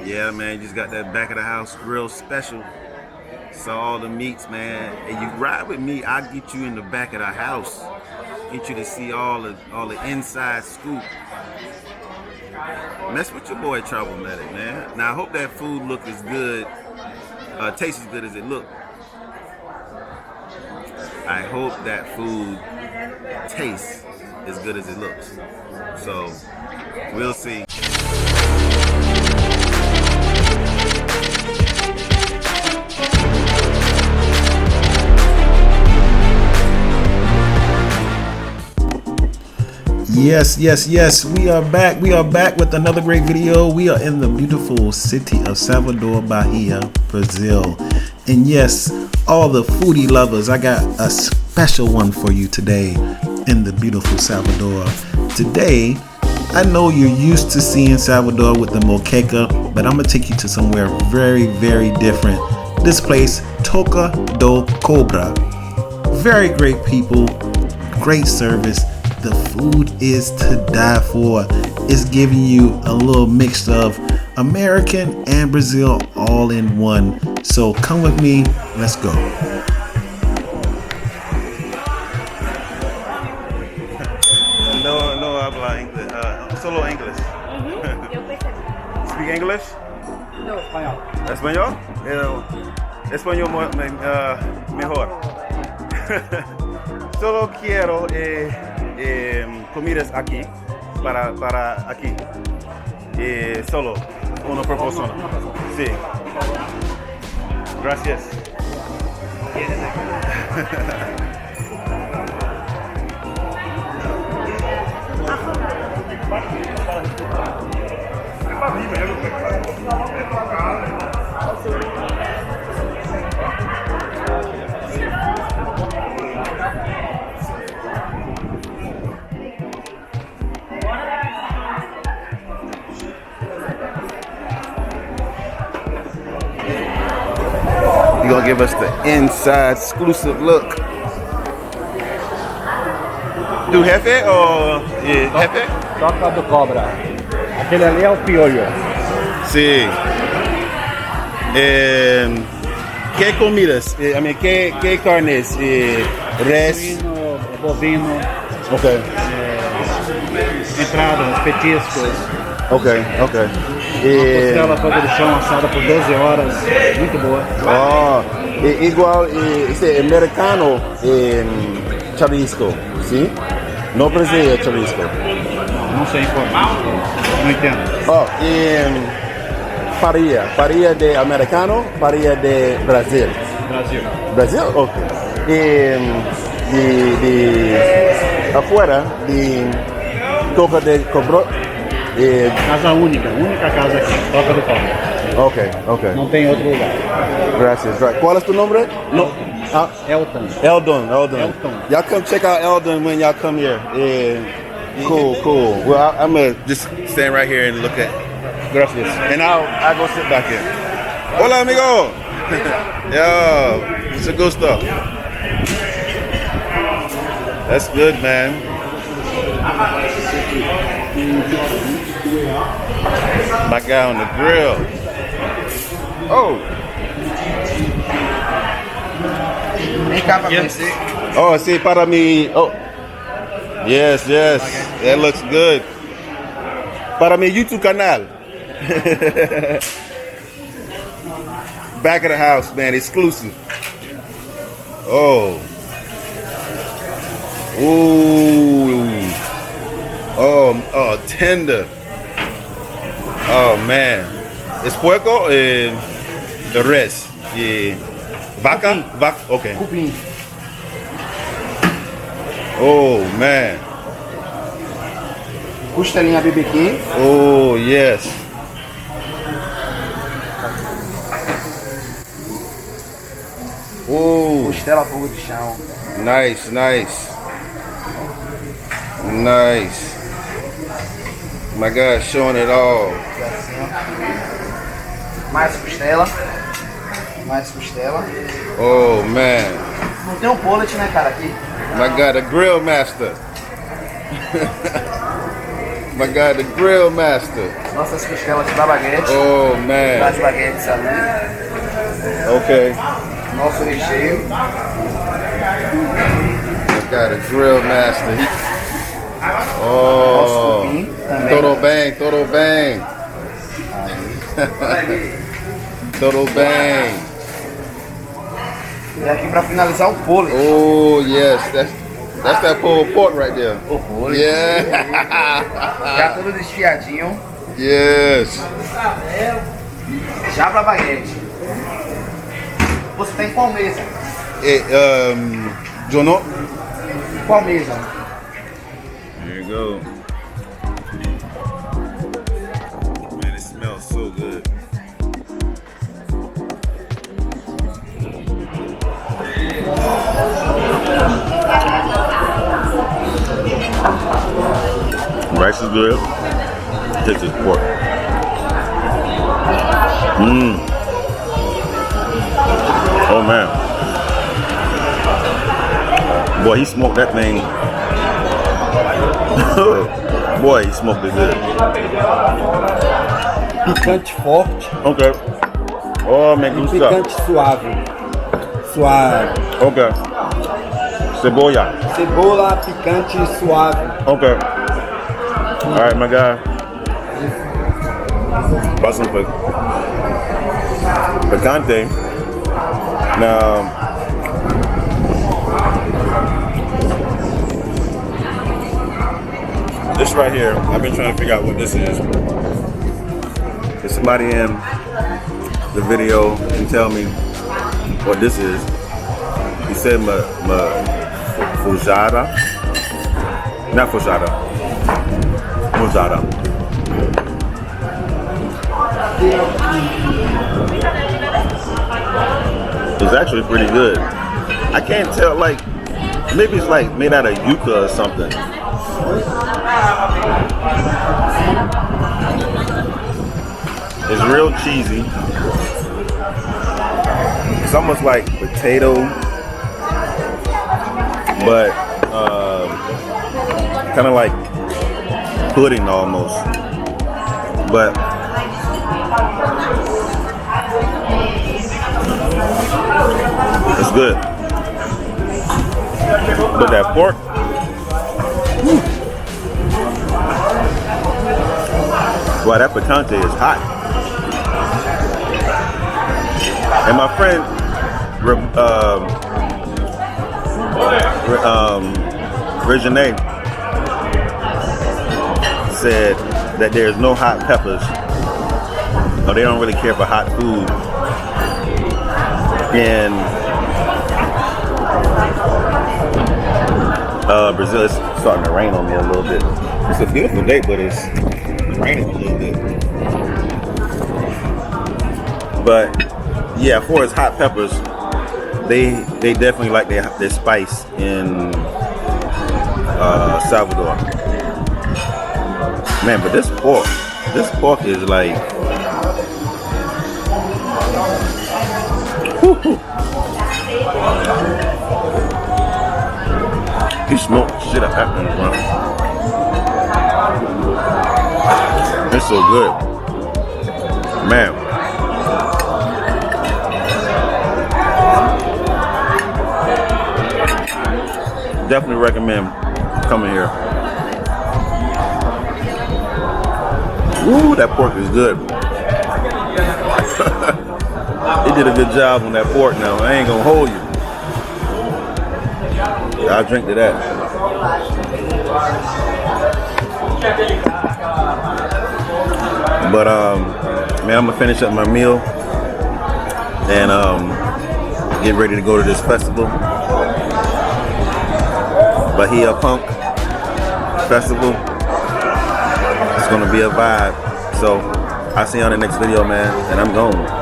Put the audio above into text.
Yeah, man, you just got that back of the house grill special. Saw all the meats, man. And you ride with me, I'll get you in the back of the house. Get you to see all the inside scoop. Mess with your boy Troublematic, man. Now I hope that food look as good, tastes as good as it look. I hope that food tastes as good as it looks. So we'll see. Yes. We are back. We are back with another great video. We are in the beautiful city of Salvador, Bahia, Brazil. And yes, all the foodie lovers, I got a special one for you today in the beautiful Salvador. Today, I know you're used to seeing Salvador with the moqueca, but I'm going to take you to somewhere very, very different. This place, Toca do Cobra. Very great people, great service. The food is to die for. It's giving you a little mix of American and Brazil all in one. So come with me, let's go. No habla English. Solo English. Speak English? No, español. Español? Español mejor. Solo quiero comidas aquí, para aquí. Solo, una por persona. Sí. Gracias. You're gonna give us the inside exclusive look. Do jefe or jefe? Toca do Cobra. Aquele ali é o piolho. Sí. ¿Qué comidas? ¿Qué carnes? Res. Suíno, bovino, Okay. entradas, petiscos. Okay. Costela toda de chão assada por 12 horas. Muito boa. Igual ese americano chavisco, ¿sí? No Brasil chavisco. Não sei informar. Não entendo. Paria de americano, paria de Brasil. Brasil? Okay. De afuera, de Toca de Cobra. Casa única casa aqui. Toca do Cobra. Okay. Não tem outro lugar. Gracias. Right. ¿Cuál es tu nombre? No. Elton. Eldon. Elton. Y'all come check out Eldon when y'all come here. Cool. Well, I'm gonna just stand right here and look at. Gracias. And I'll go sit back here. Hola, amigo. Yo, it's a good stuff. That's good, man. My guy on the grill. Oh. Oh, sí, para mí. Oh. Yes. That looks good. Para mi YouTube canal. Back of the house, man. Exclusive. Oh. Ooh. Oh, tender. Oh, man. ¿Es puerco? The res. Yeah. Vaca? Okay. Cupim. Oh, man. Costelinha BBQ. Oh, yes. Oh. Costela fogo de chão. Nice. My God, showing it all. Mais costela. Oh, man. Não tem um pullet, né, cara, aqui? My God, a grill master. My God, the grill master. Nossas costelas da baguete. Oh man. Das baguetes ali. Okay. Nosso recheio. My God, the grill master. Nosso Oh. cupim também. Todo bem, todo bem. Todo bem. E aqui pra finalizar o pole. Oh yes, that's that pulled pork right there. O pole. Yeah. Já tudo desfiadinho. Yes. Já pra baguete. Você tem qual mesa? Jono. Qual mesa? There you go. Man, it smells so good. Rice is good. This is pork. Oh man. Boy, he smoked that thing. Boy, he smoked it good. Picante forte Okay. Oh, man, e good picante stuff. suave. Suave. Okay. Cebolla. Cebola, picante e suave. Okay. All right, my guy. Got some picante. Now, this right here, I've been trying to figure out what this is. If somebody in the video can tell me what this is. He said fujada. Not fujada. Fujada. It's actually pretty good. I can't tell, like, maybe it's like made out of yuca or something. It's real cheesy. It's almost like potato, but kind of like pudding almost. But it's good. But that pork, boy, that picante is hot. And my friend, Regine, said that there's no hot peppers, or they don't really care for hot food in Brazil. It's starting to rain on me a little bit. It's a beautiful day, but it's raining a little bit. But yeah, for its hot peppers, they definitely like their spice in Salvador. Man, but this pork is like, whoo. He smoked the shit out of that thing, bro. It's so good, man. Definitely recommend coming here. Ooh, that pork is good. He did a good job on that pork now. I ain't gonna hold you. I'll drink to that. But man, I'm gonna finish up my meal and get ready to go to this festival. Bahia Punk Festival. It's gonna be a vibe. So I'll see you on the next video, man, and I'm gone.